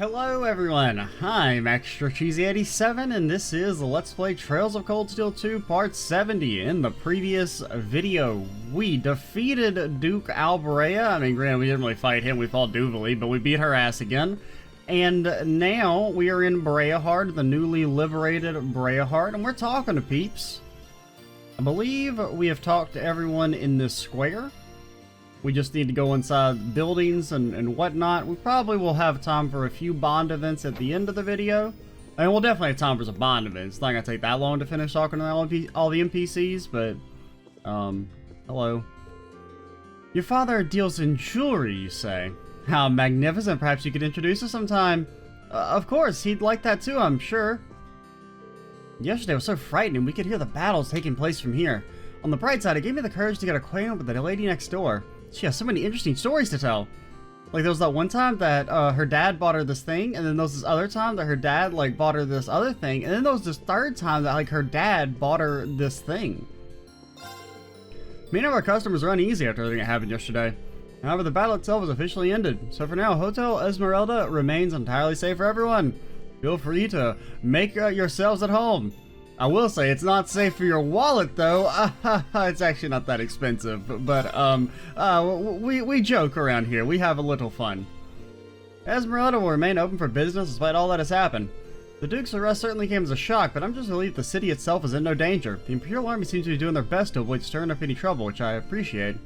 Hello everyone, I'm Extra Cheesy 87 and this is Let's Play Trails of Cold Steel 2 Part 70. In the previous video, we defeated Duke Bareahard. I mean, granted, we didn't really fight him, we fought Duvali, but we beat her ass again. And now we are in Bareahard, the newly liberated Bareahard, and we're talking to peeps. I believe we have talked to everyone in this square. We just need to go inside buildings and whatnot. We probably will have time for a few bond events at the end of the video. I mean, we'll definitely have time for some bond events. It's not going to take that long to finish talking to all the NPCs, but, hello. Your father deals in jewelry, you say? How magnificent. Perhaps you could introduce us sometime. Of course, he'd like that too, I'm sure. Yesterday was so frightening. We could hear the battles taking place from here. On the bright side, it gave me the courage to get acquainted with the lady next door. She has so many interesting stories to tell. Like, there was that one time that her dad bought her this thing, and then there was this other time that her dad, like, bought her this other thing, and then there was this third time that, like, her dad bought her this thing. Many of our customers are uneasy after everything that happened yesterday. However, the battle itself is officially ended, so for now, Hotel Esmeralda remains entirely safe for everyone. Feel free to make yourselves at home. I will say, it's not safe for your wallet, though. It's actually not that expensive, but, we joke around here. We have a little fun. Esmeralda will remain open for business despite all that has happened. The Duke's arrest certainly came as a shock, but I'm just relieved the city itself is in no danger. The Imperial Army seems to be doing their best to avoid stirring up any trouble, which I appreciate.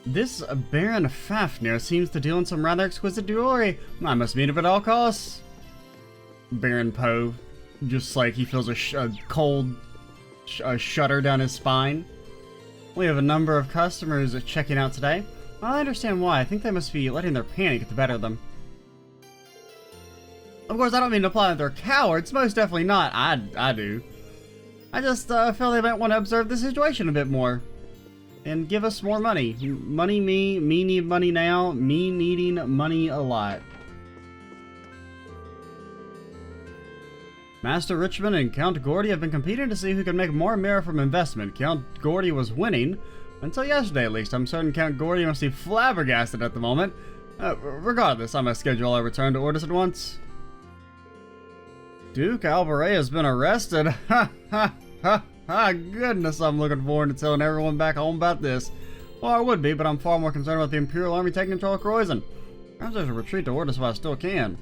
This Baron Fafnir seems to deal in some rather exquisite jewelry. I must meet him at all costs. Baron Poe, just like he feels a cold shudder down his spine. We have a number of customers checking out today. Well, I understand why. I think they must be letting their panic get the better of them. Of course, I don't mean to imply that they're cowards. Most definitely not. I do. I just feel they might want to observe the situation a bit more. And give us more money. Me need money now, me needing money a lot. Master Richmond and Count Gordy have been competing to see who can make more mirror from investment. Count Gordy was winning, until yesterday at least. I'm certain Count Gordy must be flabbergasted at the moment. Regardless, I must schedule a return to orders at once. Duke Bareahard has been arrested. Ha ha ha. Ah, goodness, I'm looking forward to telling everyone back home about this. Well, I would be, but I'm far more concerned about the Imperial Army taking control of Croydon. Perhaps I should retreat to Ordis while I still can.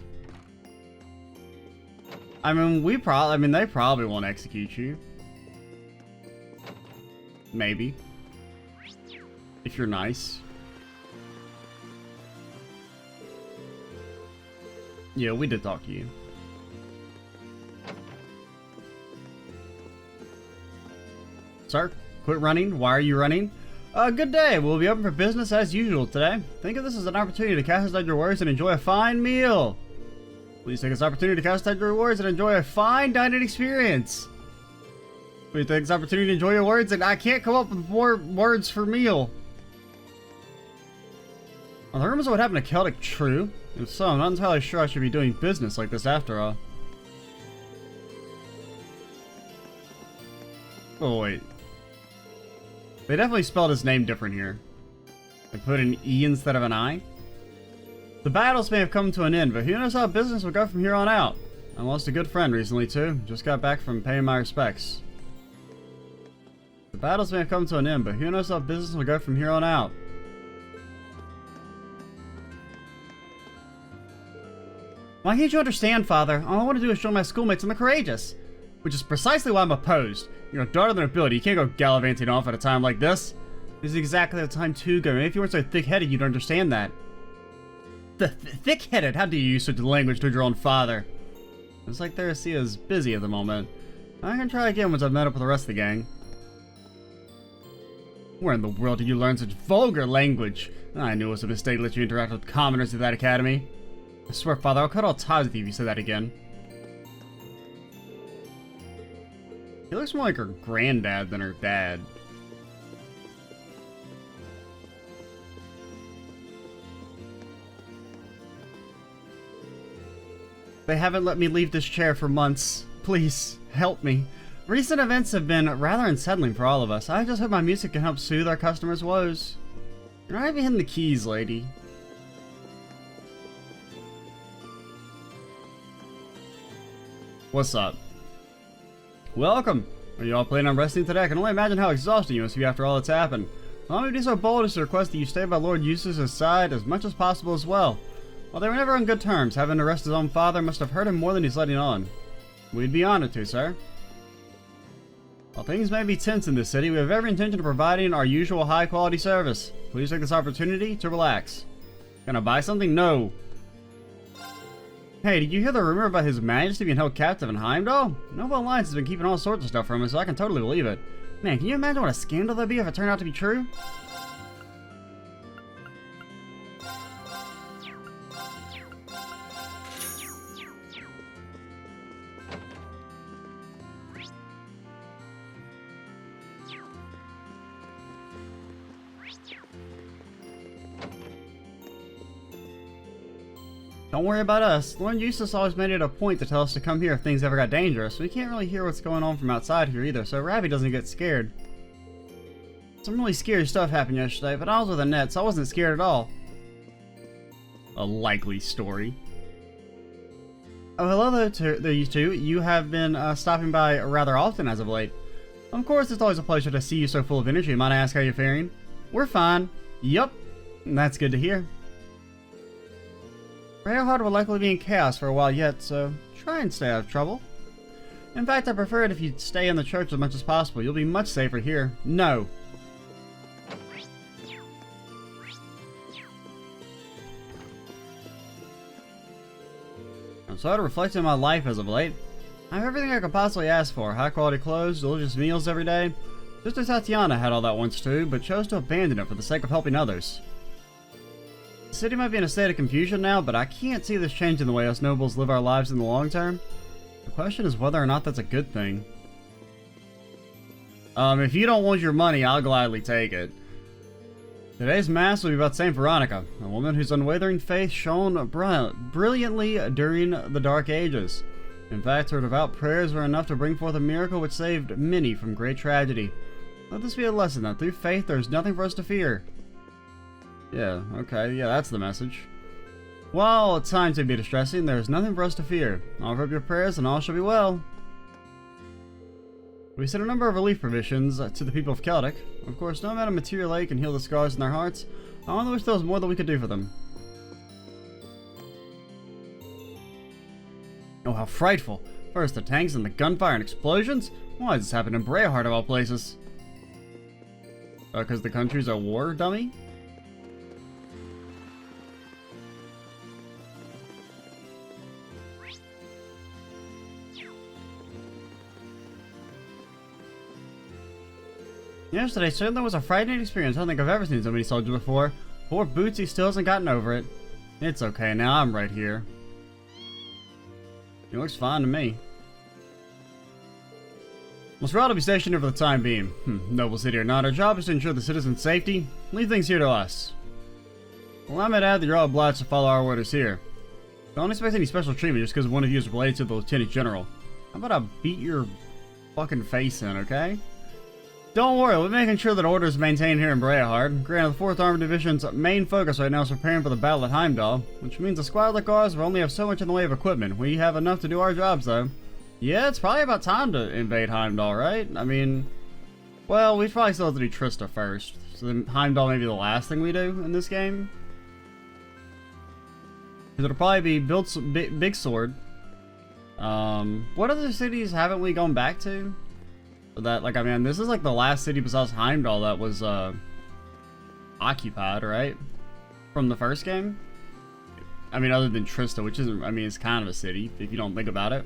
I mean, they probably won't execute you. Maybe. If you're nice. Yeah, we did talk to you. Sir, quit running. Why are you running? Good day. We'll be open for business as usual today. Think of this as an opportunity to cast aside your worries and enjoy a fine meal. Please take this opportunity to cast aside your worries and enjoy a fine dining experience. Please take this opportunity to enjoy your words, and I can't come up with more words for meal. Are the rumors of what happened to Celtic true? If so, I'm not entirely sure I should be doing business like this after all. Oh, wait. They definitely spelled his name different here. They put an E instead of an I. The battles may have come to an end, but who knows how business will go from here on out. I lost a good friend recently, too. Just got back from paying my respects. The battles may have come to an end, but who knows how business will go from here on out. Why can't you understand, Father? All I want to do is join my schoolmates and the courageous. Which is precisely why I'm opposed. You're a daughter of the nobility. You can't go gallivanting off at a time like this. This is exactly the time to go. Maybe if you weren't so thick-headed, you'd understand that. Thick-headed? How do you use such language toward your own father? It's like Theresia is busy at the moment. I can try again once I've met up with the rest of the gang. Where in the world did you learn such vulgar language? I knew it was a mistake to let you interact with commoners at that academy. I swear, Father, I'll cut all ties with you if you say that again. He looks more like her granddad than her dad. They haven't let me leave this chair for months. Please, help me. Recent events have been rather unsettling for all of us. I just hope my music can help soothe our customers' woes. You're not even hitting the keys, lady. What's up? Welcome! Are you all planning on resting today? I can only imagine how exhausting you must be after all that's happened. Allow me to be so bold as to request that you stay by Lord Eustace's side as much as possible as well. While they were never on good terms, having to arrest his own father must have hurt him more than he's letting on. We'd be honored to, sir. While things may be tense in this city, we have every intention of providing our usual high-quality service. Please take this opportunity to relax. Gonna buy something? No. Hey, did you hear the rumor about His Majesty being held captive in Heimdall? Nova Alliance has been keeping all sorts of stuff from us, so I can totally believe it. Man, can you imagine what a scandal that'd be if it turned out to be true? Don't worry about us. Lord Eustace always made it a point to tell us to come here if things ever got dangerous. We can't really hear what's going on from outside here either, so Ravi doesn't get scared. Some really scary stuff happened yesterday, but I was with Annette, so I wasn't scared at all. A likely story. Oh, hello there, you two. You have been stopping by rather often as of late. Of course, it's always a pleasure to see you so full of energy. Might I ask how you're faring? We're fine. Yup. That's good to hear. Bareahard will likely be in chaos for a while yet, so try and stay out of trouble. In fact, I prefer it if you stay in the church as much as possible. You'll be much safer here. No. I'm sort of reflecting on my life as of late. I have everything I could possibly ask for. High quality clothes, delicious meals every day. Sister Tatiana had all that once too, but chose to abandon it for the sake of helping others. The city might be in a state of confusion now, but I can't see this changing the way us nobles live our lives in the long term. The question is whether or not that's a good thing. If you don't want your money, I'll gladly take it. Today's mass will be about Saint Veronica, a woman whose unwavering faith shone brilliantly during the Dark Ages. In fact, her devout prayers were enough to bring forth a miracle which saved many from great tragedy. Let this be a lesson that through faith there is nothing for us to fear. Yeah, okay, yeah, that's the message. While times may be distressing, there is nothing for us to fear. Offer up your prayers and all shall be well. We sent a number of relief provisions to the people of Celtic. Of course, no amount of material aid can heal the scars in their hearts. I only wish there was more that we could do for them. Oh, how frightful. First the tanks and the gunfire and explosions? Why does this happen in Bareahard of all places? Because the country's at war, dummy? Yesterday certainly was a frightening experience. I don't think I've ever seen so many soldiers before. Poor Bootsy still hasn't gotten over it. It's okay, now I'm right here. It looks fine to me. Well, Sprout will be stationed here for the time being. Noble city or not, our job is to ensure the citizens' safety. Leave things here to us. Well, I might add that you're all obliged to follow our orders here. Don't expect any special treatment just because one of you is related to the Lieutenant General. How about I beat your fucking face in, okay? Don't worry, we're making sure that order is maintained here in Bareahard. Granted, the 4th Armored Division's main focus right now is preparing for the battle at Heimdall, which means a squad like ours will only have so much in the way of equipment. We have enough to do our jobs, though. Yeah, it's probably about time to invade Heimdall, right? I mean, well, we probably still have to do Trista first. So then Heimdall may be the last thing we do in this game. It'll probably be Big Sword. What other cities haven't we gone back to? That, like, I mean, this is like the last city besides Heimdall that was occupied, right? From the first game? I mean, other than Trista, which isn't, I mean, it's kind of a city, if you don't think about it.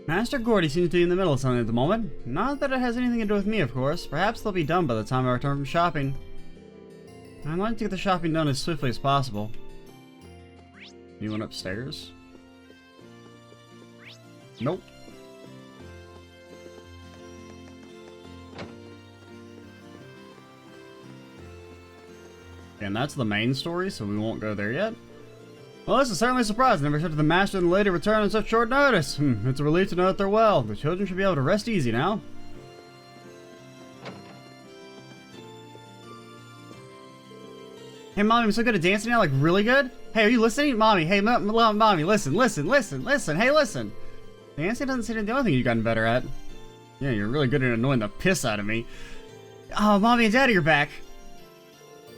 Master Gordy seems to be in the middle of something at the moment. Not that it has anything to do with me, of course. Perhaps they'll be done by the time I return from shopping. I'd like to get the shopping done as swiftly as possible. You went upstairs? Nope. And that's the main story, so we won't go there yet. Well, this is certainly a surprise. Never expected the master and the lady to return on such short notice. It's a relief to know that they're well. The children should be able to rest easy now. Hey, Mommy, I'm so good at dancing now, like really good. Hey, are you listening? Mommy, hey, Mommy, listen. Hey, listen. Dancing doesn't seem to be the only thing you've gotten better at. Yeah, you're really good at annoying the piss out of me. Oh, Mommy and Daddy are back.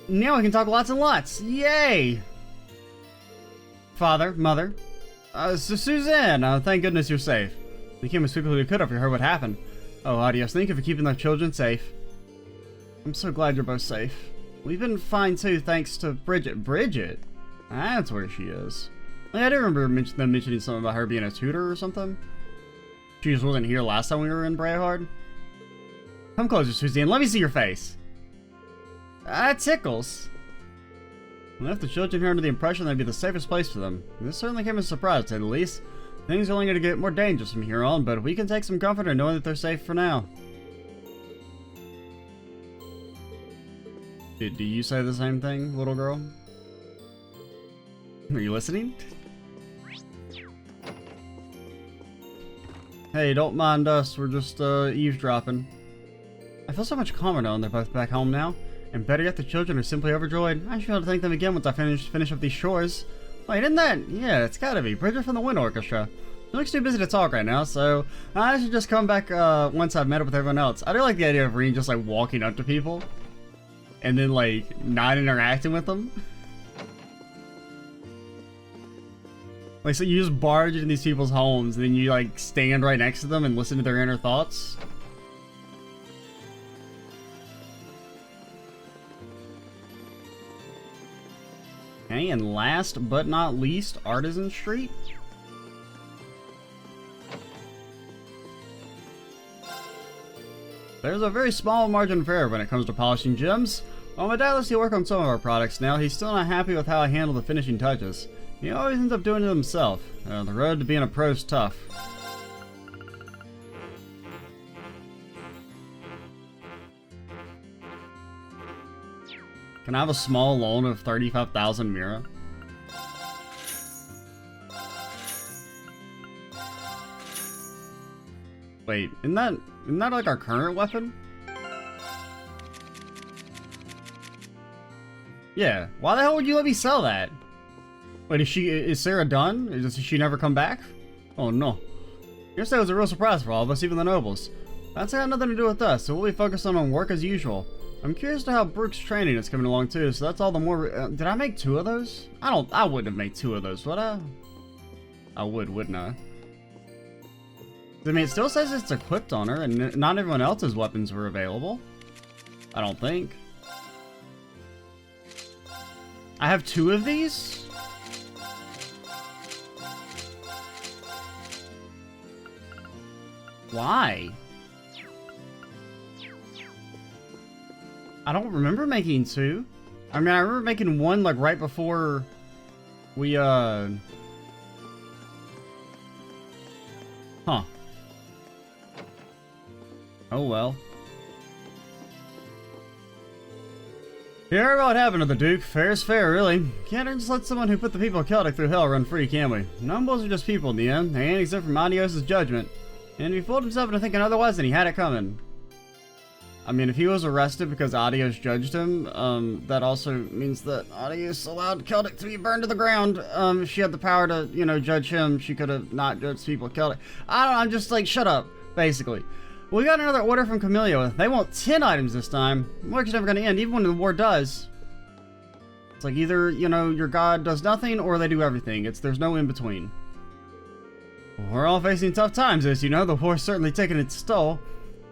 Now we can talk lots and lots. Yay! Father, Mother. Suzanne, thank goodness you're safe. We came as quickly as we could after you heard what happened. Oh, adios. Thank you for keeping the children safe. I'm so glad you're both safe. We've been fine too, thanks to Bridget. Bridget? That's where she is. I do remember them mentioning something about her being a tutor or something. She just wasn't here last time we were in Bareahard. Come closer, Suzanne. Let me see your face. That tickles. We left the children here under the impression that'd be the safest place for them. This certainly came as a surprise, to say the least. Things are only going to get more dangerous from here on, but we can take some comfort in knowing that they're safe for now. Do you say the same thing, little girl? Are you listening? Hey, don't mind us. We're just eavesdropping. I feel so much calmer knowing they're both back home now. And better yet, the children are simply overjoyed. I should be able to thank them again once I finish up these chores. Wait, isn't that? Yeah, it's gotta be. Bridget from the Wind Orchestra. She looks too busy to talk right now, so I should just come back once I've met up with everyone else. I do like the idea of Reen just like walking up to people and then like not interacting with them. Like, so you just barge into these people's homes and then you like stand right next to them and listen to their inner thoughts. Okay, and last but not least, Artisan Street. There's a very small margin for error when it comes to polishing gems. While my dad lets me work on some of our products now, he's still not happy with how I handle the finishing touches. He always ends up doing it himself. The road to being a pro is tough. Can I have a small loan of 35,000 Mira? Wait, isn't that like our current weapon? Yeah. Why the hell would you let me sell that? Wait, is Sarah done? Does she never come back? Oh no. Yesterday was a real surprise for all of us, even the nobles. That's got nothing to do with us, so we'll be focused on work as usual. I'm curious to how Brooke's training is coming along too, so that's all the more. Did I make 2 of those? I wouldn't have made 2 of those, would I? I would, wouldn't I? I mean, it still says it's equipped on her, and not everyone else's weapons were available. I don't think. I have 2 of these? Why? I don't remember making 2. I mean, I remember making 1 like right before we Huh. Oh well. You heard about what happened to the Duke. Fair's fair, really. Can't just let someone who put the people of Celtic through hell run free, can we? Nobles are just people in the end. They ain't exempt from Adios' judgment. And he fooled himself into thinking otherwise, then he had it coming. I mean, if he was arrested because Adios judged him, that also means that Adios allowed Celtic to be burned to the ground. If she had the power to, you know, judge him, she could have not judged people of Celtic. I don't know, I'm just like, shut up, basically. We got another order from Camellia. They want 10 items this time. Work's never going to end, even when the war does. It's like either, you know, your god does nothing or they do everything. There's no in between. We're all facing tough times, as you know. The war's certainly taking its toll.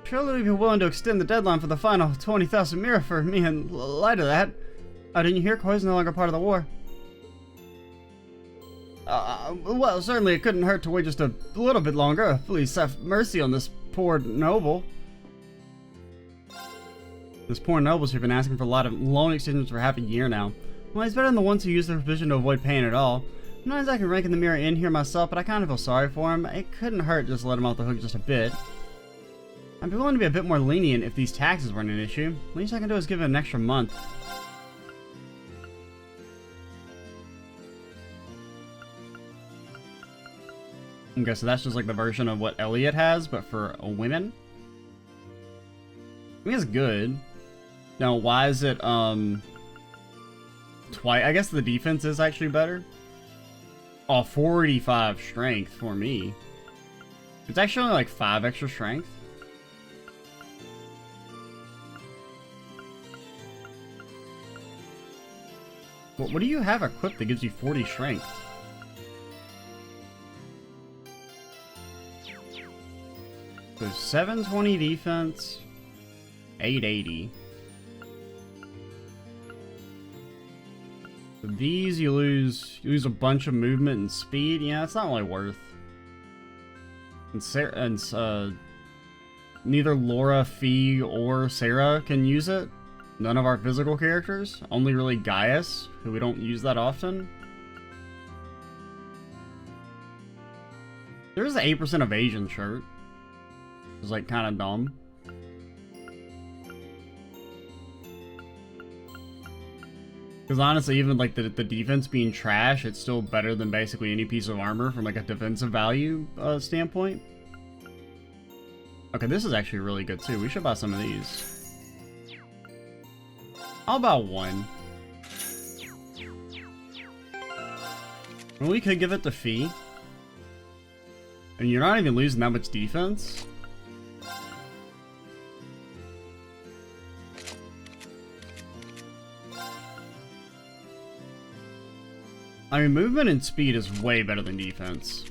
Surely we'd be willing to extend the deadline for the final 20,000 Mira for me in light of that. Didn't you hear? Koi's no longer part of the war. Well, certainly it couldn't hurt to wait just a little bit longer. Please have mercy on this poor noble. This poor noble's been asking for a lot of loan extensions for half a year now. Well, he's better than the ones who use their provision to avoid paying at all. I'm not exactly ranking the Mira in here myself, but I kind of feel sorry for him. It couldn't hurt just to let him off the hook just a bit. I'd be willing to be a bit more lenient if these taxes weren't an issue. The least I can do is give it an extra month. Okay, so that's just like the version of what Elliot has, but for women. I mean, it's good. Now, why is it, twice? I guess the defense is actually better. Oh, 45 strength for me. It's actually only like 5 extra strength. What do you have equipped that gives you 40 strength? So 720 defense, 880. So these you lose a bunch of movement and speed. Yeah, it's not really worth. And neither Laura, Fee, or Sarah can use it. None of our physical characters. Only really Gaius, who we don't use that often. There's an 8% evasion shirt. It's like kind of dumb. Because honestly, even like the defense being trash, it's still better than basically any piece of armor from like a defensive value standpoint. Okay, this is actually really good too. We should buy some of these. How about one? Well, we could give it to Fee. And you're not even losing that much defense. I mean, movement and speed is way better than defense.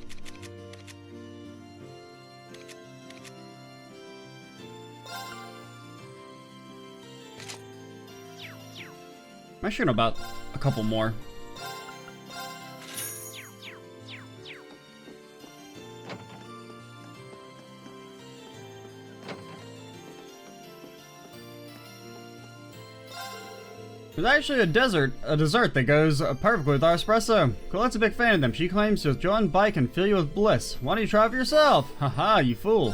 I'm actually gonna about a couple more. There's actually a dessert that goes perfectly with our espresso. Colette's a big fan of them. She claims to join bike and fill you with bliss. Why don't you try it for yourself? Haha, you fool.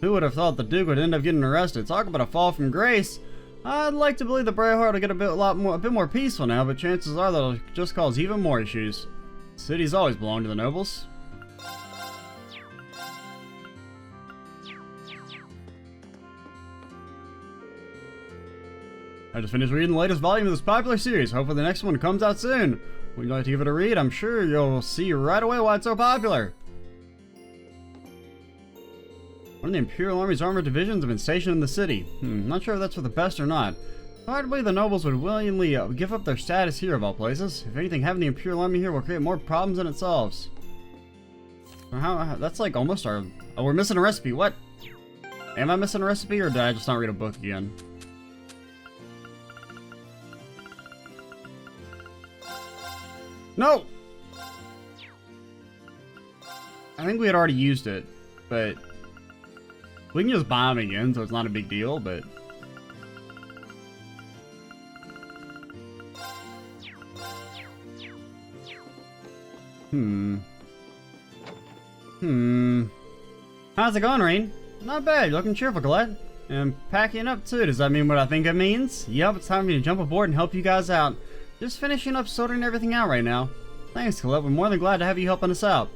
Who would have thought the Duke would end up getting arrested? Talk about a fall from grace. I'd like to believe the Bareahard will get a bit more peaceful now, but chances are that'll just cause even more issues. Cities always belong to the nobles. I just finished reading the latest volume of this popular series. Hopefully the next one comes out soon. Would you like to give it a read? I'm sure you'll see right away why it's so popular. One of the Imperial Army's armored divisions have been stationed in the city. Not sure if that's for the best or not. Hard to believe the nobles would willingly give up their status here of all places. If anything, having the Imperial Army here will create more problems than it solves. That's like almost our... Oh, we're missing a recipe. What? Am I missing a recipe, or did I just not read a book again? No! I think we had already used it, but... We can just buy them again, so it's not a big deal, but... How's it going, Rain? Not bad, you're looking cheerful, Colette. And packing up too, does that mean what I think it means? Yep, it's time for me to jump aboard and help you guys out. Just finishing up sorting everything out right now. Thanks, Colette, we're more than glad to have you helping us out.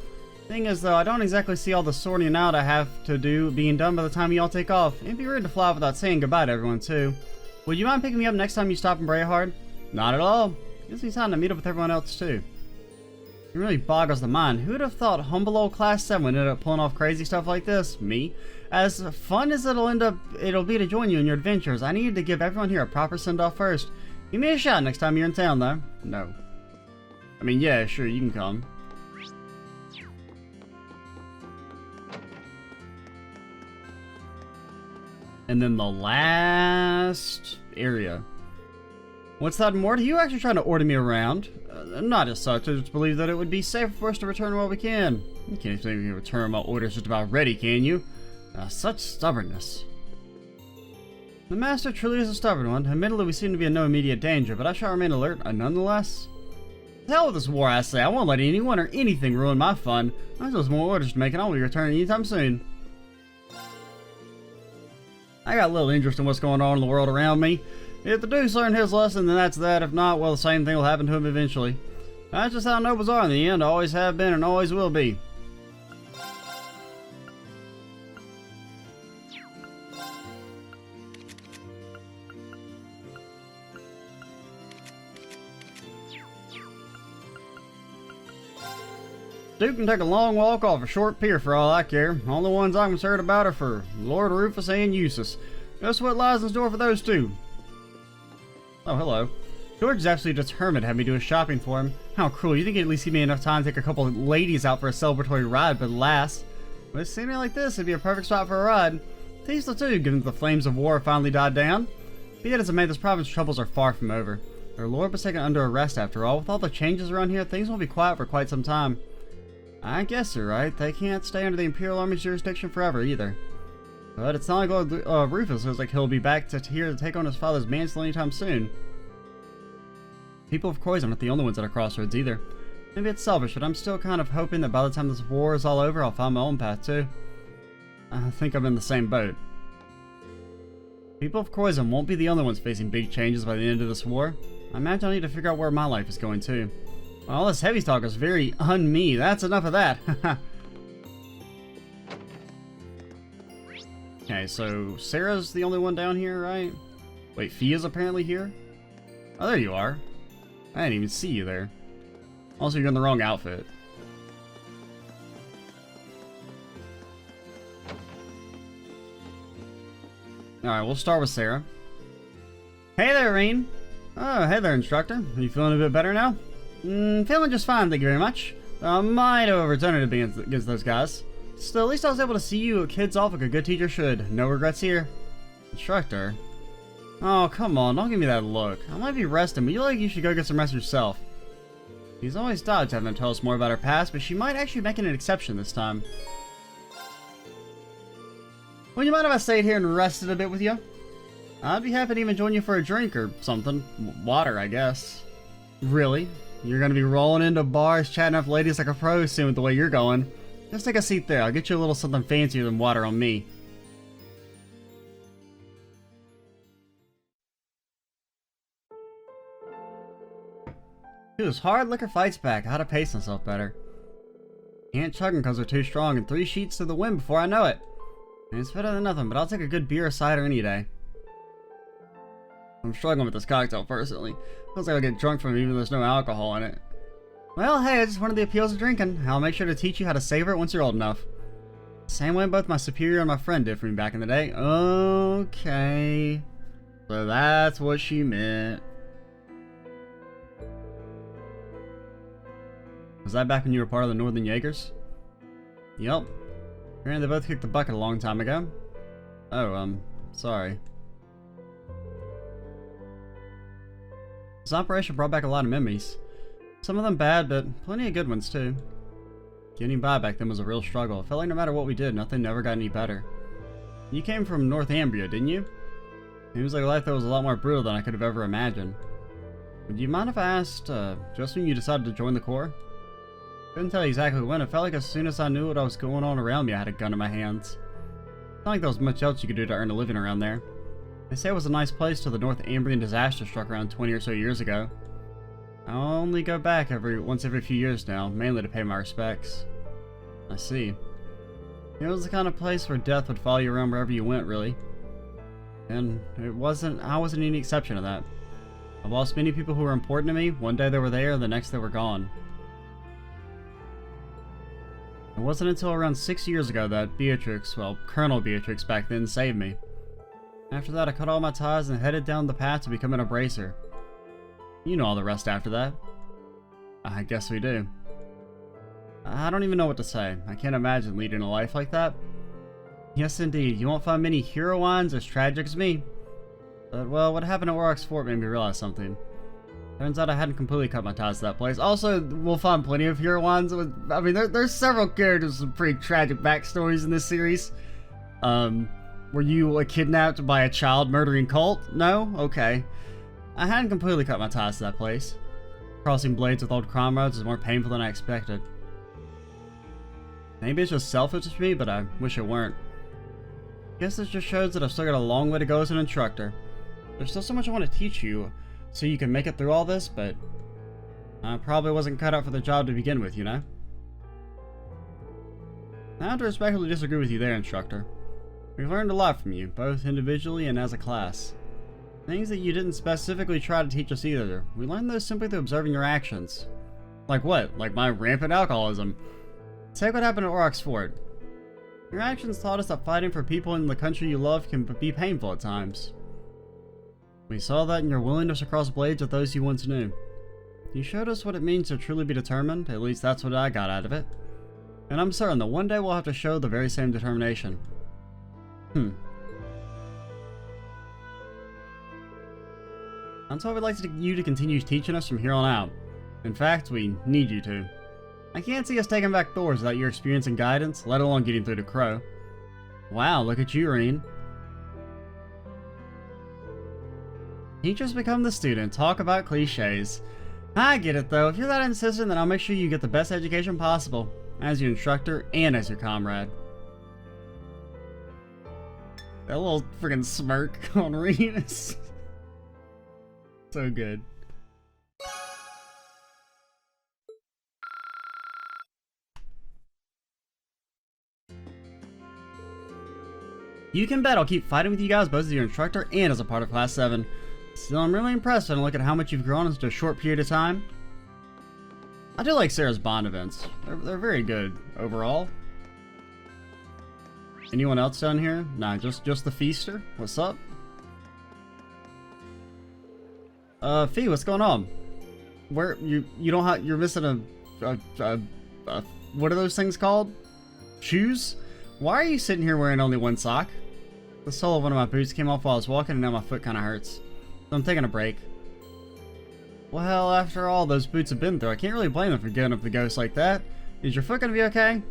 Thing is, though, I don't exactly see all the sorting out I have to do being done by the time you all take off. It'd be rude to fly without saying goodbye to everyone, too. Would you mind picking me up next time you stop in Bareahard? Not at all. Gives me time to meet up with everyone else, too. It really boggles the mind. Who'd have thought humble old Class 7 would end up pulling off crazy stuff like this? Me. As fun as it'll be to join you in your adventures, I needed to give everyone here a proper send-off first. Give me a shot next time you're in town, though. No. I mean, yeah, sure, you can come. And then the last area. What's that, Mort? Are you actually trying to order me around? Not as such. I just believe that it would be safer for us to return while we can. You can't say we can return while orders just about ready, can you? Such stubbornness. The master truly is a stubborn one. Admittedly, we seem to be in no immediate danger, but I shall remain alert nonetheless. The hell with this war, I say. I won't let anyone or anything ruin my fun. I have more orders to make, and I won't be returning anytime soon. I got a little interest in what's going on in the world around me. If the Duke's learned his lesson, then that's that. If not, well, the same thing will happen to him eventually. That's just how nobles are in the end. Always have been and always will be. Duke can take a long walk off a short pier for all I care. Only ones I'm concerned about are for Lord Rufus and Eustace. Just what lies in store for those two. Oh, hello. George is absolutely determined to have me do his shopping for him. How cruel. You think he'd at least give me enough time to take a couple of ladies out for a celebratory ride, but alas. With a scenery like this, it'd be a perfect spot for a ride. Peaceful too, given that the flames of war have finally died down. Be it as it may, this province's troubles are far from over. Their lord was taken under arrest after all. With all the changes around here, things won't be quiet for quite some time. I guess you're right. They can't stay under the Imperial Army's jurisdiction forever either. But it's not like Lord Rufus looks like he'll be back here to take on his father's mantle anytime soon. People of Croydon aren't the only ones at a crossroads either. Maybe it's selfish, but I'm still kind of hoping that by the time this war is all over, I'll find my own path too. I think I'm in the same boat. People of Croydon won't be the only ones facing big changes by the end of this war. I imagine I need to figure out where my life is going too. Well, all this heavy talk is very un-me. That's enough of that. Okay, so Sarah's the only one down here, right? Wait, Fia's apparently here? Oh, there you are. I didn't even see you there. Also, you're in the wrong outfit. Alright, we'll start with Sarah. Hey there, Rain. Oh, hey there, instructor. Are you feeling a bit better now? Feeling just fine, thank you very much. I might have overturned it against those guys. Still, at least I was able to see you kids off like a good teacher should. No regrets here. Instructor? Oh, come on, don't give me that look. I might be resting, but you look like you should go get some rest yourself. He's always dodged having to tell us more about her past, but she might actually make an exception this time. Would you mind if I stayed here and rested a bit with you? I'd be happy to even join you for a drink or something. Water, I guess. Really? You're gonna be rolling into bars, chatting up ladies like a pro soon with the way you're going. Just take a seat there. I'll get you a little something fancier than water on me. Dude, hard liquor fights back. I had to pace myself better. Can't chug 'em 'cause they're too strong, and 3 sheets to the wind before I know it. And it's better than nothing, but I'll take a good beer or cider any day. I'm struggling with this cocktail personally. Feels like I'll get drunk from it even though there's no alcohol in it. Well, hey, it's one of the appeals of drinking. I'll make sure to teach you how to savor it once you're old enough. Same way both my superior and my friend did for me back in the day. Okay. So that's what she meant. Was that back when you were part of the Northern Jaegers? Yup. Apparently they both kicked the bucket a long time ago. Oh, sorry. This operation brought back a lot of memories. Some of them bad, but plenty of good ones too. Getting by back then was a real struggle. It felt like no matter what we did, nothing ever got any better. You came from Northumbria, didn't you? It was like a life that was a lot more brutal than I could have ever imagined. Would you mind if I asked, just when you decided to join the Corps? Couldn't tell you exactly when. It felt like as soon as I knew what was going on around me, I had a gun in my hands. It's not like there was much else you could do to earn a living around there. They say it was a nice place till the Northumbrian disaster struck around 20 or so years ago. I only go back once every few years now, mainly to pay my respects. I see. It was the kind of place where death would follow you around wherever you went, really. And I wasn't any exception to that. I've lost many people who were important to me. One day they were there, the next they were gone. It wasn't until around 6 years ago that Beatrix, well, Colonel Beatrix back then, saved me. After that, I cut all my ties and headed down the path to becoming a bracer. You know all the rest after that. I guess we do. I don't even know what to say. I can't imagine leading a life like that. Yes, indeed. You won't find many heroines as tragic as me. But, well, what happened at Warwick's Fort made me realize something. Turns out I hadn't completely cut my ties to that place. Also, we'll find plenty of heroines. I mean, there's several characters with pretty tragic backstories in this series. Were you kidnapped by a child murdering cult? No? Okay. I hadn't completely cut my ties to that place. Crossing blades with old comrades is more painful than I expected. Maybe it's just selfish of me, but I wish it weren't. Guess this just shows that I've still got a long way to go as an instructor. There's still so much I want to teach you, so you can make it through all this, but I probably wasn't cut out for the job to begin with, you know? I have to respectfully disagree with you there, instructor. We've learned a lot from you, both individually and as a class. Things that you didn't specifically try to teach us either. We learned those simply through observing your actions. Like what? Like my rampant alcoholism. Take what happened at Aurochs Fort. Your actions taught us that fighting for people in the country you love can be painful at times. We saw that in your willingness to cross blades with those you once knew. You showed us what it means to truly be determined, at least that's what I got out of it. And I'm certain that one day we'll have to show the very same determination. That's why we'd like you to continue teaching us from here on out. In fact, we need you to. I can't see us taking back doors without your experience and guidance, let alone getting through to Crow. Wow, look at you, Reen. Teachers become the student, talk about cliches. I get it though, if you're that insistent then I'll make sure you get the best education possible, as your instructor and as your comrade. That little friggin' smirk on Reen is so good. You can bet I'll keep fighting with you guys both as your instructor and as a part of Class 7. Still, I'm really impressed when I look at how much you've grown in such a short period of time. I do like Sarah's bond events. They're very good overall. Anyone else down here? Nah, just the Feaster. What's up? Fee, what's going on? Where you don't have, you're missing a what are those things called? Shoes? Why are you sitting here wearing only one sock? The sole of one of my boots came off while I was walking and now my foot kind of hurts. So I'm taking a break. Well, after all those boots have been through, I can't really blame them for getting up the ghost like that. Is your foot gonna be okay?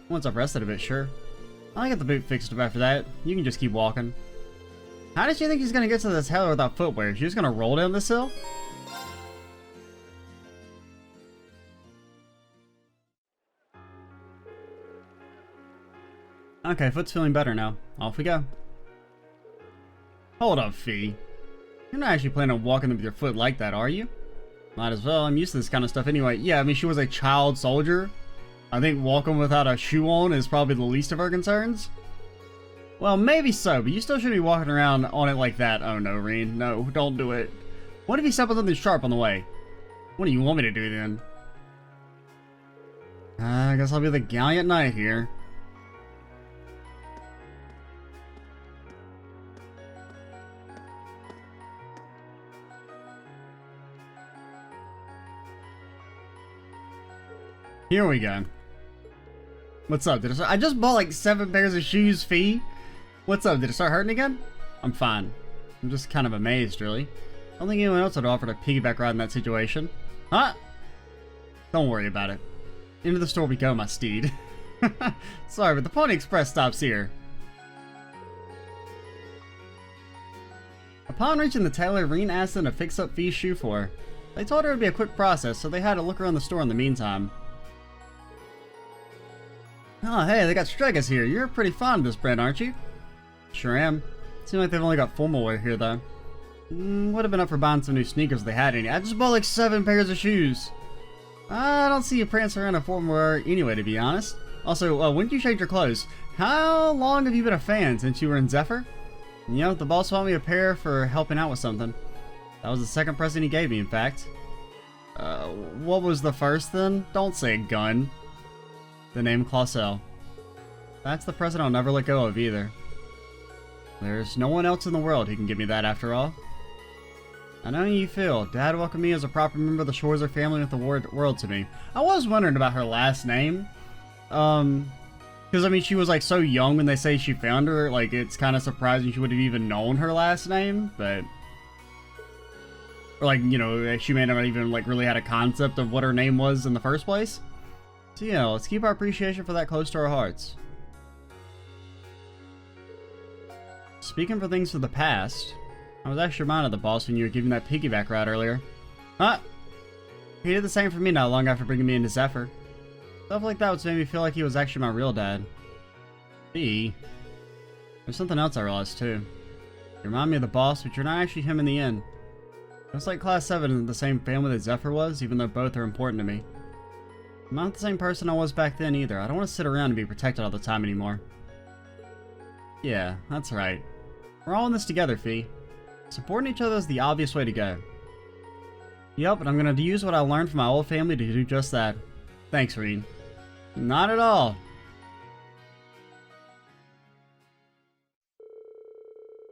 Once I've rested a bit, sure. I'll get the boot fixed up after that. You can just keep walking. How did you think he's gonna get to this hill without footwear? Is she just gonna roll down this hill? Okay, foot's feeling better now. Off we go. Hold up, Fee. You're not actually planning on walking with your foot like that, are you? Might as well. I'm used to this kind of stuff anyway. Yeah, I mean, she was a child soldier. I think walking without a shoe on is probably the least of her concerns. Well, maybe so, but you still shouldn't be walking around on it like that. Oh no, Reen. No, don't do it. What if you step on something sharp on the way? What do you want me to do then? I guess I'll be the gallant knight here. Here we go. What's up? I just bought like 7 pairs of shoes, Fee. What's up? Did it start hurting again? I'm fine. I'm just kind of amazed, really. I don't think anyone else would offer a piggyback ride in that situation. Huh? Don't worry about it. Into the store we go, my steed. Sorry, but the Pony Express stops here. Upon reaching the tailor, Reen asked them to fix up Fee's shoe for her. They told her it would be a quick process, so they had to look around the store in the meantime. Oh, hey, they got Stregas here. You're pretty fond of this brand, aren't you? Sure am. Seems like they've only got formal wear here, though. Would have been up for buying some new sneakers if they had any. I just bought like 7 pairs of shoes. I don't see you prancing around in formal wear anyway, to be honest. Also, when did you change your clothes? How long have you been a fan? Since you were in Zephyr? You know, the boss bought me a pair for helping out with something. That was the second present he gave me, in fact. What was the first, then? Don't say gun. The name Clausel. That's the present I'll never let go of either. There's no one else in the world who can give me that after all. I know how you feel. Dad welcomed me as a proper member of the Schwarzer family with the world to me. I was wondering about her last name. Because I mean she was like so young when they say she found her. Like it's kind of surprising she would have even known her last name. But... or like, you know, she may not even like really had a concept of what her name was in the first place. So yeah, let's keep our appreciation for that close to our hearts. Speaking for things of the past, I was actually reminded of the boss when you were giving that piggyback ride earlier. Huh? He did the same for me not long after bringing me into Zephyr. Stuff like that would make me feel like he was actually my real dad. There's something else I realized too. You remind me of the boss, but you're not actually him in the end. It's like Class 7 isn't the same family that Zephyr was, even though both are important to me. I'm not the same person I was back then either. I don't want to sit around and be protected all the time anymore. Yeah, that's right. We're all in this together, Fee. Supporting each other is the obvious way to go. Yep, and I'm going to use what I learned from my old family to do just that. Thanks, Reen. Not at all.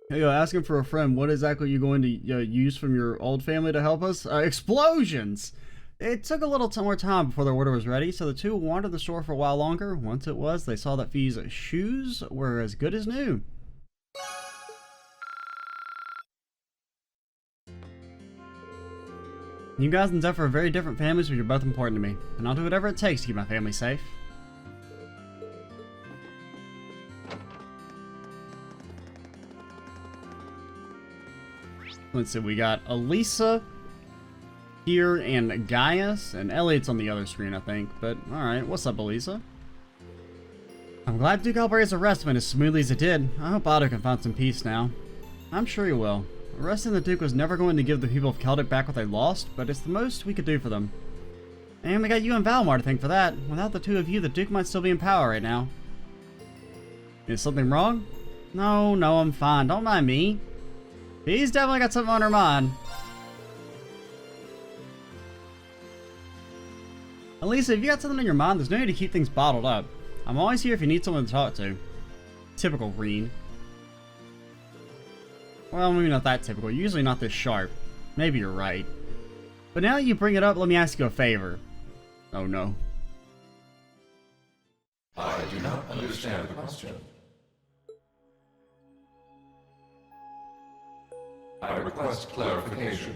Hey, asking for a friend. What exactly are you going to use from your old family to help us? Explosions! It took a little more time before their order was ready, so the two wandered the store for a while longer. Once it was, they saw that Fee's shoes were as good as new. You guys and Zephyr are very different families, but you're both important to me, and I'll do whatever it takes to keep my family safe. Let's see, we got Elisa here and Gaius, and Elliot's on the other screen, I think. But, alright, what's up, Elisa? I'm glad Duke Albray's arrest went as smoothly as it did. I hope Otto can find some peace now. I'm sure he will. Arresting the Duke was never going to give the people of Celtic back what they lost, but it's the most we could do for them. And we got you and Valimar to thank for that. Without the two of you, the Duke might still be in power right now. Is something wrong? No, I'm fine. Don't mind me. He's definitely got something on her mind. Elisa, if you got something on your mind, there's no need to keep things bottled up. I'm always here if you need someone to talk to. Typical Reen. Well, maybe not that typical. Usually not this sharp. Maybe you're right. But now that you bring it up, let me ask you a favor. Oh no. I do not understand the question. I request clarification.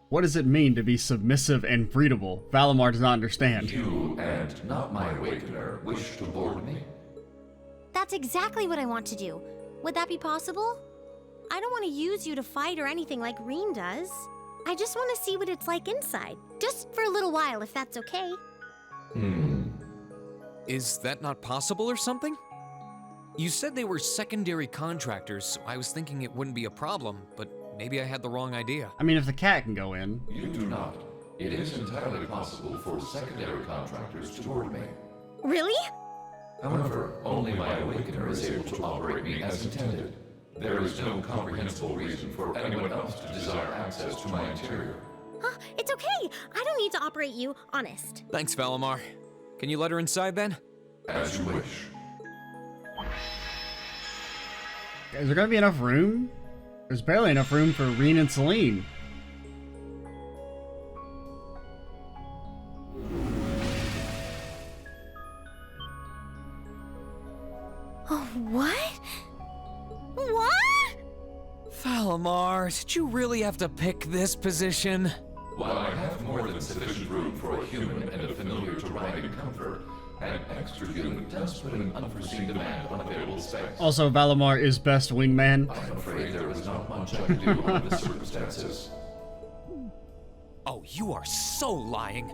What does it mean to be submissive and breedable? Valimar does not understand. You and not my awakener wish to board me? That's exactly what I want to do. Would that be possible? I don't want to use you to fight or anything like Reen does. I just want to see what it's like inside. Just for a little while, if that's okay. Is that not possible or something? You said they were secondary contractors, so I was thinking it wouldn't be a problem, but maybe I had the wrong idea. I mean, if the cat can go in. You do not. It is entirely possible for secondary contractors to board me. Really? However, only my awakener is able to operate me as intended. There is no comprehensible reason for anyone else to desire access to my interior. Huh, it's okay. I don't need to operate you, honest. Thanks, Valimar. Can you let her inside then? As you wish. Is there gonna be enough room? There's barely enough room for Reen and Celine. Oh, what? What? Valimar, did you really have to pick this position? While I have more than sufficient room for a human and a familiar to ride in comfort, an extra human does put an unforeseen demand on available space. Also, Valimar is best wingman. I'm afraid there is not much I can do under the circumstances. Oh, you are so lying.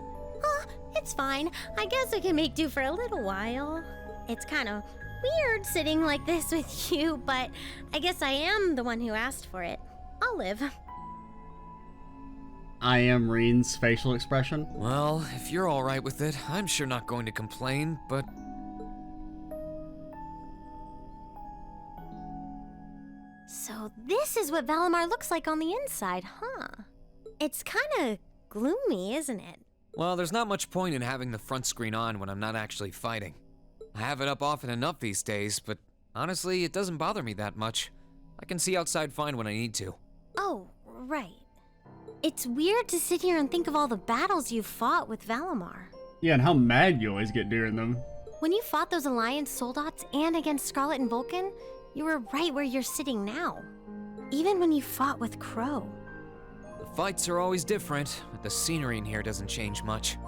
It's fine. I guess I can make do for a little while. It's kind of weird sitting like this with you, but I guess I am the one who asked for it. I'll live. I am Reen's facial expression. Well, if you're alright with it, I'm sure not going to complain, but... So this is what Valimar looks like on the inside, huh? It's kind of gloomy, isn't it? Well, there's not much point in having the front screen on when I'm not actually fighting. I have it up often enough these days, but honestly, it doesn't bother me that much. I can see outside fine when I need to. Oh, right. It's weird to sit here and think of all the battles you've fought with Valimar. Yeah, and how mad you always get during them. When you fought those Alliance soldats and against Scarlet and Vulcan, you were right where you're sitting now. Even when you fought with Crow. The fights are always different, but the scenery in here doesn't change much.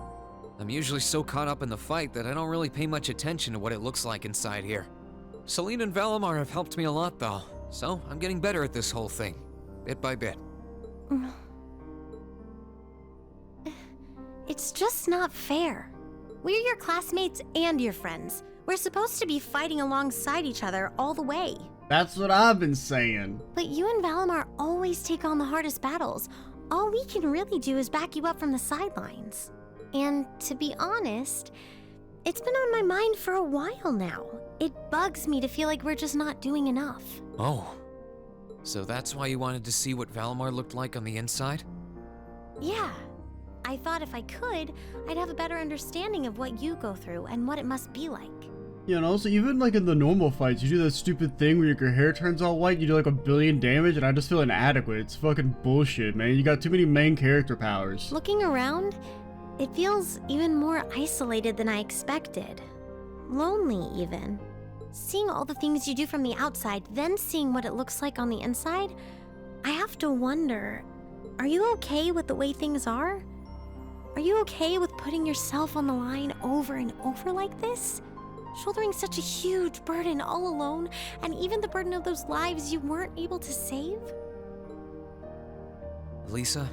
I'm usually so caught up in the fight that I don't really pay much attention to what it looks like inside here. Celine and Valimar have helped me a lot though, so I'm getting better at this whole thing, bit by bit. It's just not fair. We're your classmates and your friends. We're supposed to be fighting alongside each other all the way. That's what I've been saying. But you and Valimar always take on the hardest battles. All we can really do is back you up from the sidelines. And to be honest, it's been on my mind for a while now. It bugs me to feel like we're just not doing enough. Oh, so that's why you wanted to see what Valimar looked like on the inside? Yeah. I thought if I could, I'd have a better understanding of what you go through and what it must be like. Yeah, and also, even like in the normal fights, you do that stupid thing where your hair turns all white, you do like 1 billion damage, and I just feel inadequate. It's fucking bullshit, man. You got too many main character powers. Looking around, it feels even more isolated than I expected. Lonely, even. Seeing all the things you do from the outside, then seeing what it looks like on the inside, I have to wonder, are you okay with the way things are? Are you okay with putting yourself on the line over and over like this? Shouldering such a huge burden all alone, and even the burden of those lives you weren't able to save? Lisa,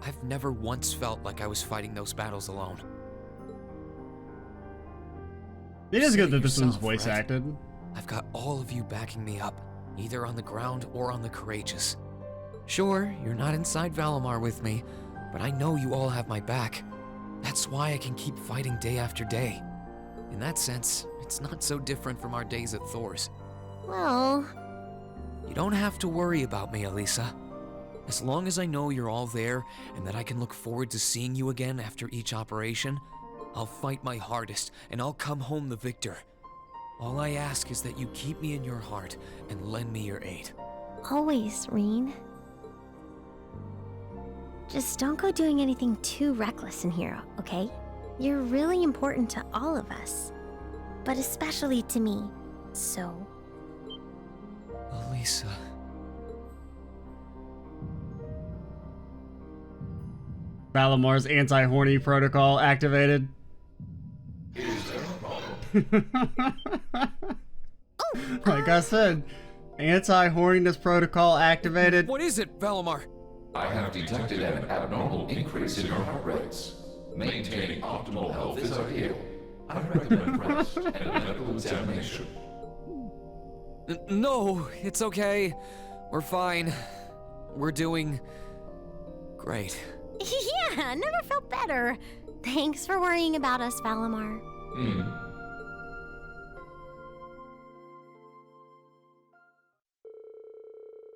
I've never once felt like I was fighting those battles alone. It is Say good that it this one's yourself, voice Red. acted. I've got all of you backing me up, either on the ground or on the courageous. Sure, you're not inside Valimar with me, but I know you all have my back. That's why I can keep fighting day after day. In that sense, it's not so different from our days at Thor's. Well, You don't have to worry about me, Elisa. As long as I know you're all there and that I can look forward to seeing you again after each operation, I'll fight my hardest and I'll come home the victor. All I ask is that you keep me in your heart and lend me your aid. always, Reen. Just don't go doing anything too reckless in here, okay? You're really important to all of us, but especially to me, so... Elisa. Valimar's anti-horny protocol activated. Is there a problem? Like I said, anti-horniness protocol activated. What is it, Valimar? I have detected an abnormal increase in your heart rates. Maintaining optimal health is ideal. I recommend rest and a medical examination. No, it's okay. We're fine. We're doing... great. Yeah, never felt better. Thanks for worrying about us, Valimar.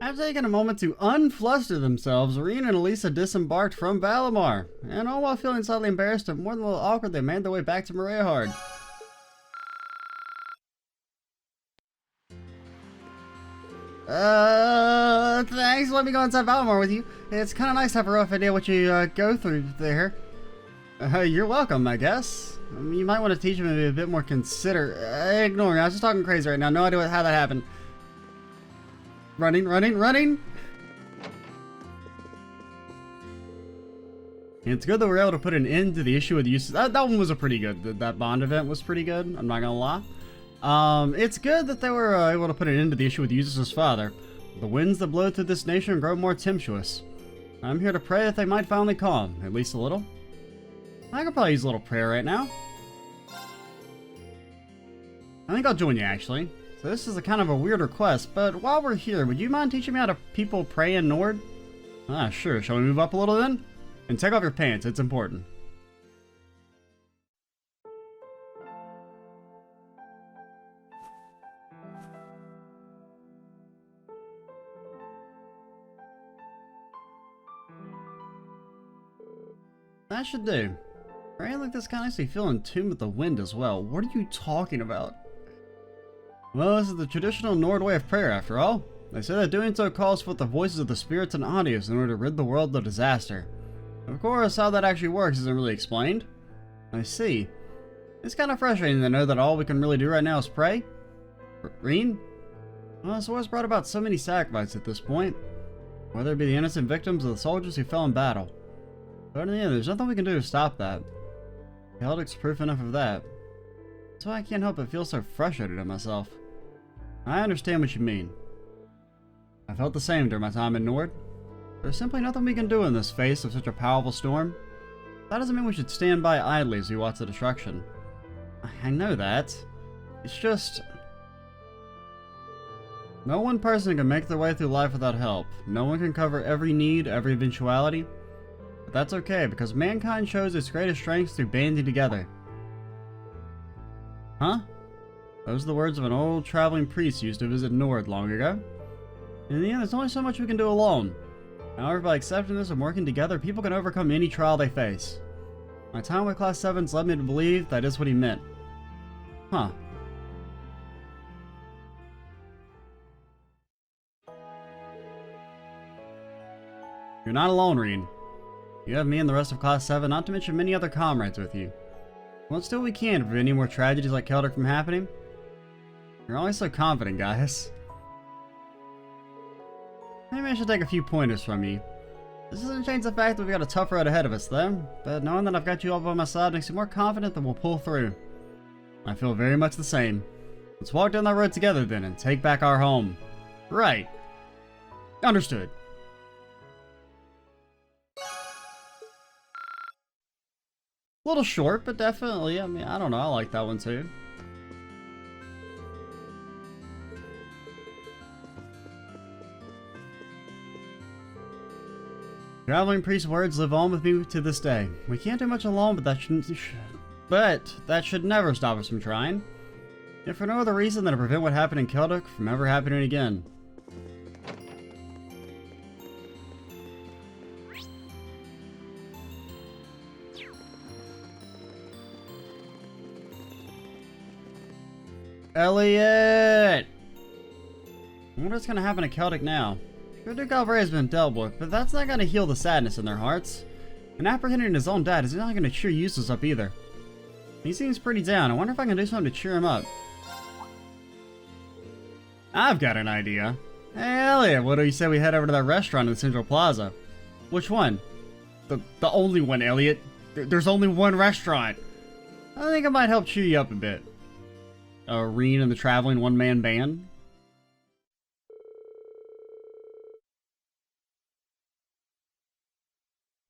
After taking a moment to unfluster themselves, Reen and Elisa disembarked from Valimar, and all while feeling slightly embarrassed and more than a little awkward, they made their way back to Bareahard. Thanks for letting me go inside Valimar with you. It's kind of nice to have a rough idea what you go through there. You're welcome, I guess. You might want to teach me to be a bit more considerate. Ignore me, I was just talking crazy right now. No idea how that happened. Running, running, running! It's good that we're able to put an end to the issue with the use. That one was a pretty good. That Bond event was pretty good. I'm not gonna lie. It's good that they were able to put an end to the issue with Eustace's father. The winds that blow through this nation grow more tempestuous. I'm here to pray that they might finally calm, at least a little. I could probably use a little prayer right now. I think I'll join you, actually. So this is a kind of a weird request, but while we're here, would you mind teaching me how to people pray in Nord? Ah, sure. Shall we move up a little then? And take off your pants, it's important. That should do. Praying like this kind of makes me feel in tune with the wind as well. What are you talking about? Well, this is the traditional Nord way of prayer, after all. They say that doing so calls forth the voices of the spirits and audios in order to rid the world of disaster. Of course, how that actually works isn't really explained. I see. It's kind of frustrating to know that all we can really do right now is pray. Reen? Well, this war's brought about so many sacrifices at this point. Whether it be the innocent victims or the soldiers who fell in battle. But in the end, there's nothing we can do to stop that. Celtic's proof enough of that. That's why I can't help but feel so frustrated at myself. I understand what you mean. I felt the same during my time in Nord. There's simply nothing we can do in this face of such a powerful storm. That doesn't mean we should stand by idly as we watch the destruction. I know that. It's just... no one person can make their way through life without help. No one can cover every need, every eventuality. But that's okay, because mankind shows its greatest strengths through banding together. Huh? Those are the words of an old traveling priest used to visit Nord long ago. In the end, there's only so much we can do alone. However, by accepting this and working together, people can overcome any trial they face. My time with Class 7's led me to believe that is what he meant. Huh. You're not alone, Reen. You have me and the rest of Class 7, not to mention many other comrades with you. Let's do what we can to prevent any more tragedies like Celtic from happening. You're always so confident, guys. Maybe I should take a few pointers from you. This doesn't change the fact that we've got a tough road ahead of us, though. But knowing that I've got you all by my side makes me more confident that we'll pull through. I feel very much the same. Let's walk down that road together then and take back our home. Right. Understood. A little short, but definitely, I mean, I don't know, I like that one too. Traveling priest's words live on with me to this day. We can't do much alone, but that should never stop us from trying. If for no other reason than to prevent what happened in Celtic from ever happening again. Elliot! I wonder what's gonna happen to Celtic now. Sure, Duke Alvaray has been dealt with, but that's not gonna heal the sadness in their hearts. And apprehending his own dad is not gonna cheer Eustace up either. He seems pretty down. I wonder if I can do something to cheer him up. I've got an idea. Hey Elliot, what do you say we head over to that restaurant in the Central Plaza? Which one? The only one, Elliot. There's only one restaurant. I think it might help cheer you up a bit. Reen and the traveling one-man band.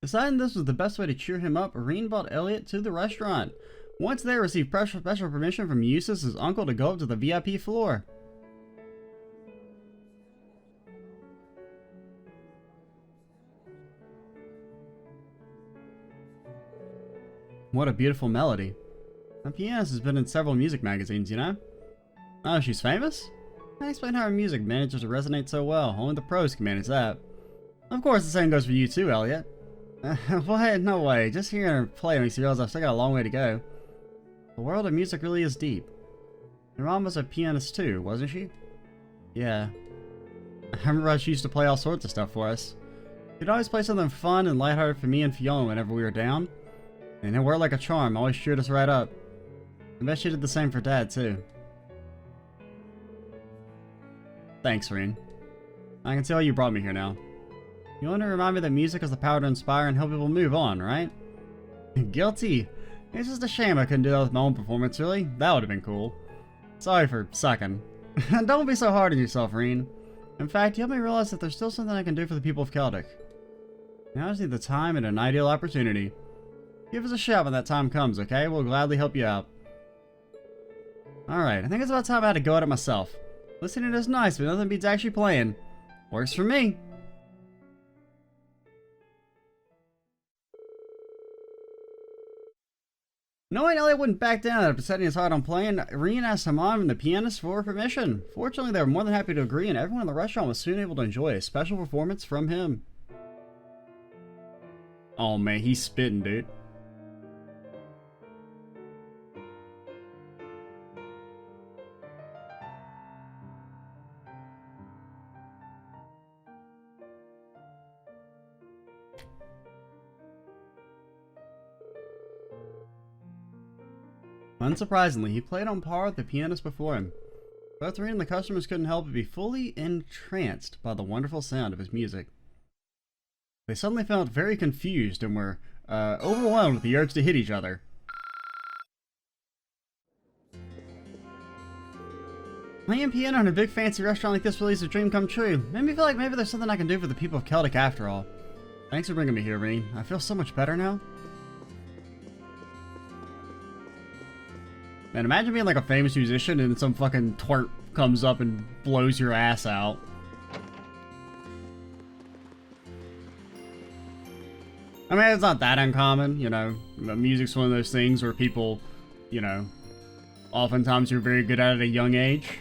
Deciding this was the best way to cheer him up, Reen brought Elliot to the restaurant. Once there, received special permission from Eustace's uncle to go up to the VIP floor. What a beautiful melody. The pianist has been in several music magazines, you know? Oh, she's famous? I explain how her music manages to resonate so well. Only the pros can manage that. Of course, the same goes for you too, Elliot. What? No way. Just hearing her play makes me realize I've still got a long way to go. The world of music really is deep. Your mom was a pianist too, wasn't she? Yeah. I remember she used to play all sorts of stuff for us. She'd always play something fun and lighthearted for me and Fiona whenever we were down. And it worked like a charm, always cheered us right up. I bet she did the same for Dad, too. Thanks, Reen. I can tell you brought me here now. You want to remind me that music has the power to inspire and help people move on, right? Guilty. It's just a shame I couldn't do that with my own performance, really. That would have been cool. Sorry for sucking. Don't be so hard on yourself, Reen. In fact, you helped me realize that there's still something I can do for the people of Celtic. Now I just need the time and an ideal opportunity. Give us a shout when that time comes, okay? We'll gladly help you out. Alright, I think it's about time I had to go at it myself. Listening is nice, but nothing beats actually playing. Works for me. Knowing Elliot wouldn't back down after setting his heart on playing, Reen asked him and the pianist for permission. Fortunately, they were more than happy to agree, and everyone in the restaurant was soon able to enjoy a special performance from him. Oh man, he's spitting, dude. Unsurprisingly, he played on par with the pianist before him. Both Reen and the customers couldn't help but be fully entranced by the wonderful sound of his music. They suddenly felt very confused and were overwhelmed with the urge to hit each other. Playing piano in a big fancy restaurant like this really is a dream come true. Made me feel like maybe there's something I can do for the people of Celtic after all. Thanks for bringing me here, Reen. I feel so much better now. Man, imagine being like a famous musician and some fucking twerp comes up and blows your ass out. I mean, it's not that uncommon, you know. Music's one of those things where people, you know, oftentimes are very good at it at a young age.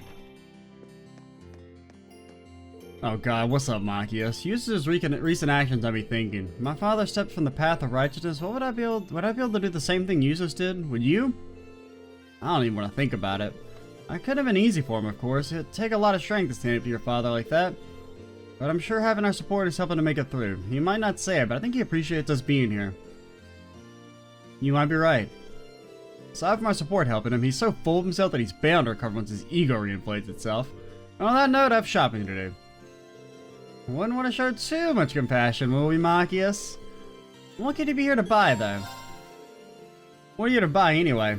Oh god, what's up, Machias? Used to his recent actions, I'd be thinking. My father stepped from the path of righteousness. What would I be able to do the same thing Usus did? Would you? I don't even want to think about it. I could have been easy for him, of course. It'd take a lot of strength to stand up to your father like that. But I'm sure having our support is helping to make it through. He might not say it, but I think he appreciates us being here. You might be right. Aside from our support helping him, he's so full of himself that he's bound to recover once his ego reinflates itself. And on that note, I have shopping to do. I wouldn't want to show too much compassion, will we, Machias? What could he be here to buy, though? What are you to buy, anyway?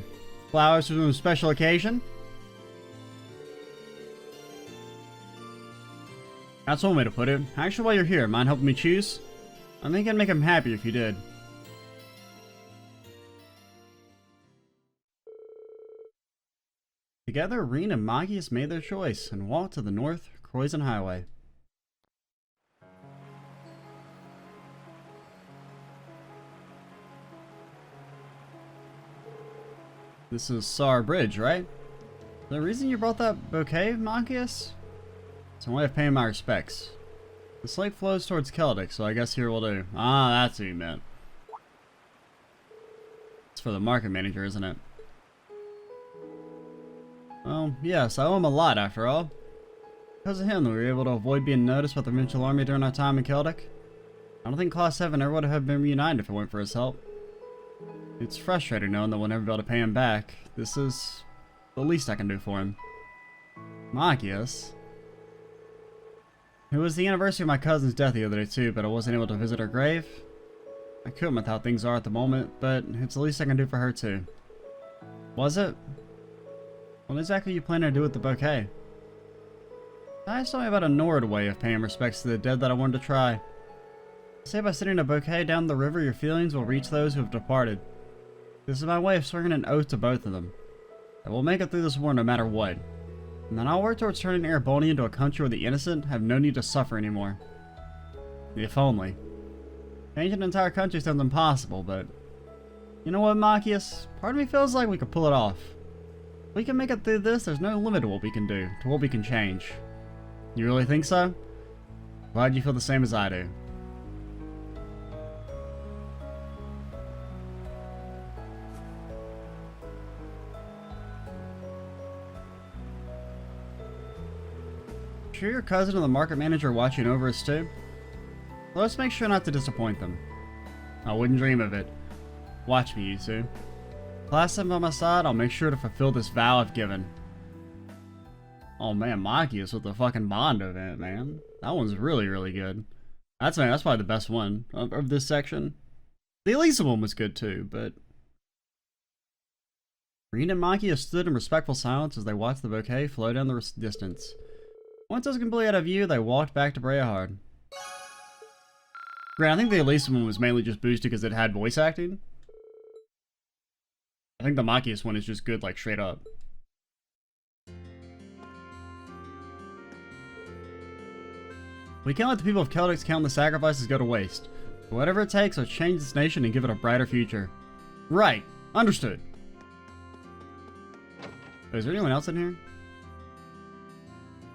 Flowers for some special occasion? That's one way to put it. Actually, while you're here, mind helping me choose? I think it'd make him happy if you did. Together, Reen and Machias made their choice and walked to the North Croyson Highway. This is Sar Bridge, right? The reason you brought that bouquet, Machias? It's a way of paying my respects. This lake flows towards Celtic, so I guess here will do. Ah, that's what you meant. It's for the market manager, isn't it? Well, yes, I owe him a lot after all. Because of him, we were able to avoid being noticed by the provincial army during our time in Celtic. I don't think Class 7 ever would have been reunited if it weren't for his help. It's frustrating knowing that we'll never be able to pay him back. This is the least I can do for him. Machias. It was the anniversary of my cousin's death the other day too, but I wasn't able to visit her grave. I couldn't with how things are at the moment, but it's the least I can do for her too. Was it? What exactly are you planning to do with the bouquet? Guys told me about a Nord way of paying respects to the dead that I wanted to try. Say by sending a bouquet down the river, your feelings will reach those who have departed. This is my way of swearing an oath to both of them. I will make it through this war no matter what. And then I'll work towards turning Ereboni into a country where the innocent have no need to suffer anymore. If only. Changing an entire country sounds impossible, but... You know what, Machias? Part of me feels like we could pull it off. If we can make it through this, there's no limit to what we can do, to what we can change. You really think so? Glad you feel the same as I do. Sure your cousin and the market manager are watching over us too? Let's make sure not to disappoint them. I wouldn't dream of it. Watch me, Yusu. Class 7 by my side, I'll make sure to fulfill this vow I've given. Oh man, Machias with the fucking Bond event, man. That one's really, really good. That's probably the best one of this section. The Elisa one was good too, but... Reen and Machias stood in respectful silence as they watched the bouquet flow down the distance. Once it was completely out of view, they walked back to Bareahard. Granted, I think the Elisa one was mainly just boosted because it had voice acting. I think the Machias one is just good, like, straight up. We can't let the people of Celtic's countless sacrifices go to waste. But whatever it takes, let's change this nation and give it a brighter future. Right. Understood. Wait, is there anyone else in here?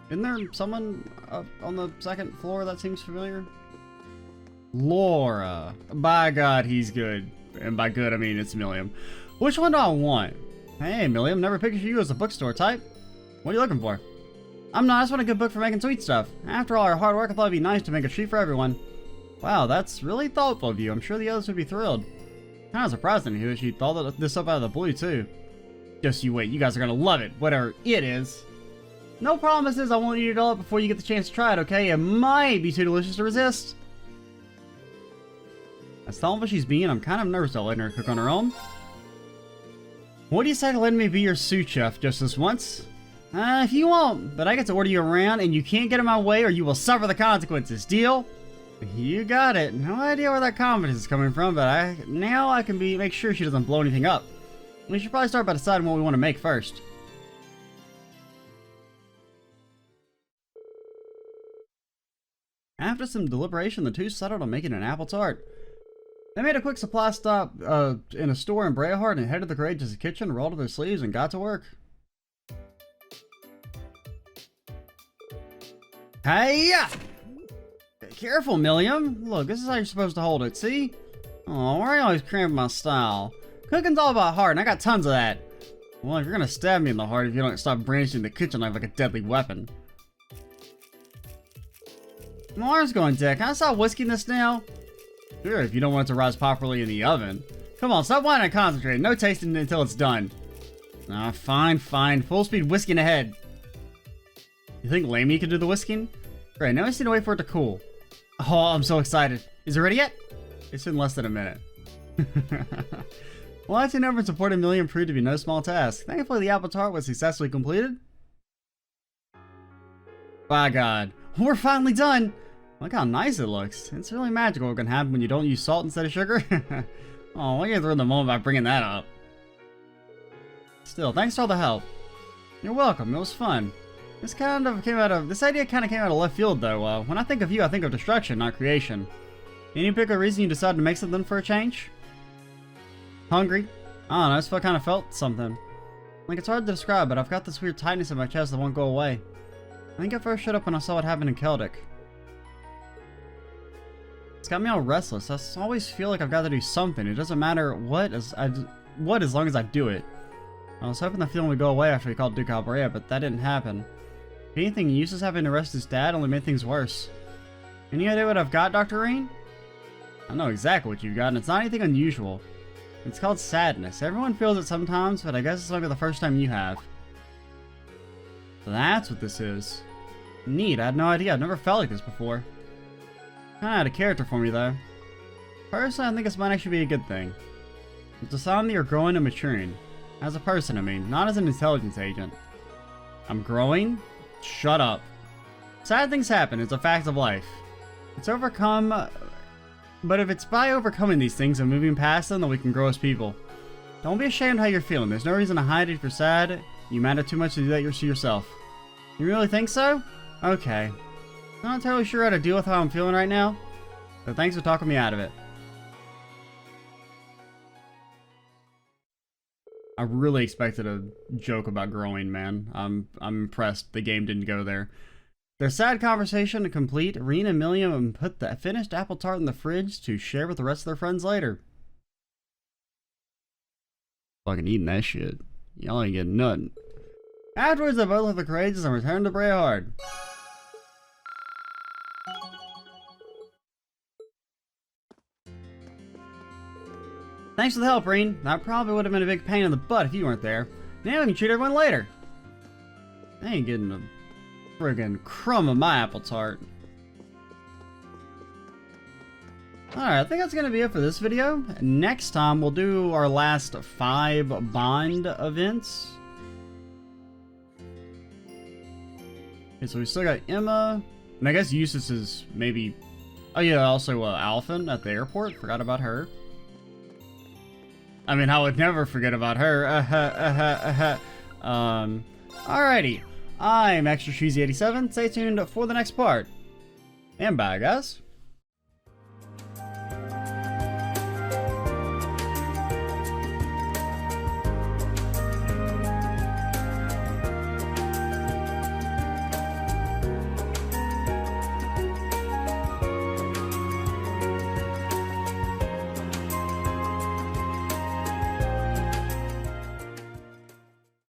Isn't there someone up on the second floor that seems familiar? Laura. By God, he's good. And by good, I mean it's Milliam. Which one do I want? Hey, Milliam, never pictured you as a bookstore type. What are you looking for? I'm not. I just want a good book for making sweet stuff. After all our hard work, I thought it'd be nice to make a treat for everyone. Wow, that's really thoughtful of you. I'm sure the others would be thrilled. Kind of surprising to hear that she thought this up out of the blue, too. Just you wait. You guys are gonna love it, whatever it is. No promises. I won't eat it all up before you get the chance to try it, okay? It might be too delicious to resist. As thoughtful as she's being, I'm kind of nervous about letting her cook on her own. What do you say to letting me be your sous chef just this once? If you won't, but I get to order you around and you can't get in my way or you will suffer the consequences. Deal? You got it. No idea where that confidence is coming from, but now I can make sure she doesn't blow anything up. We should probably start by deciding what we want to make first. After some deliberation, the two settled on making an apple tart. They made a quick supply stop in a store in Bareahard and headed to the courageous kitchen, rolled up their sleeves, and got to work. Hey! Careful, Milliam. Look, this is how you're supposed to hold it, see? Oh, why are you always cramping my style? Cooking's all about heart, and I got tons of that. Well, if you're gonna stab me in the heart if you don't stop brandishing the kitchen knife like a deadly weapon. Mars going, Dick. Can I stop whisking this now? Sure, if you don't want it to rise properly in the oven. Come on, stop whining and concentrate. No tasting until it's done. Ah, fine. Full speed whisking ahead. You think Lamey can do the whisking? Great, now I just need to wait for it to cool. Oh, I'm so excited. Is it ready yet? It's in less than a minute. Watching over and supporting Milliam proved to be no small task. Thankfully, the apple tart was successfully completed. By God, we're finally done! Look how nice it looks. It's really magical what can happen when you don't use salt instead of sugar. Oh, why you ruin the moment by bringing that up? Still, thanks for all the help. You're welcome, it was fun. This idea kind of came out of left field though. When I think of you, I think of destruction, not creation. Any particular reason you decided to make something for a change? Hungry. I don't know, I just kind of felt something. Like, it's hard to describe, but I've got this weird tightness in my chest that won't go away. I think I first showed up when I saw what happened in Celtic. It's got me all restless. I always feel like I've got to do something. It doesn't matter what, as long as I do it. I was hoping the feeling would go away after he called Duke Bareahard, but that didn't happen. If anything, Eustace having to arrest his dad only made things worse. Any idea what I've got, Dr. Rain? I know exactly what you've got, and it's not anything unusual. It's called sadness. Everyone feels it sometimes, but I guess it's maybe the first time you have. So that's what this is. Neat, I had no idea. I've never felt like this before. Kinda out of character for me, though. Personally, I think this might actually be a good thing. It's a sign that you're growing and maturing. As a person, I mean, not as an intelligence agent. I'm growing? Shut up. Sad things happen, it's a fact of life. It's overcome, but if it's by overcoming these things and moving past them that we can grow as people. Don't be ashamed how you're feeling. There's no reason to hide it if you're sad. You matter too much to do that yourself. You really think so? Okay. I'm not entirely sure how to deal with how I'm feeling right now, but thanks for talking me out of it. I really expected a joke about growing, man. I'm impressed the game didn't go there. Their sad conversation to complete, Reen and Milliam put the finished apple tart in the fridge to share with the rest of their friends later. Fucking eating that shit. Y'all ain't getting nothing. Afterwards, they both left the courageous and returned to Bareahard. Thanks for the help, Reen. That probably would have been a big pain in the butt if you weren't there. Now we can treat everyone later. I ain't getting a friggin' crumb of my apple tart. Alright, I think that's gonna be it for this video. Next time, we'll do our last 5 Bond events. Okay, so we still got Emma. And I guess Eustace is maybe... Oh yeah, also Alphen at the airport. Forgot about her. I mean, I would never forget about her. Alrighty. I'm Extra Cheesy 87. Stay tuned for the next part. And bye, guys.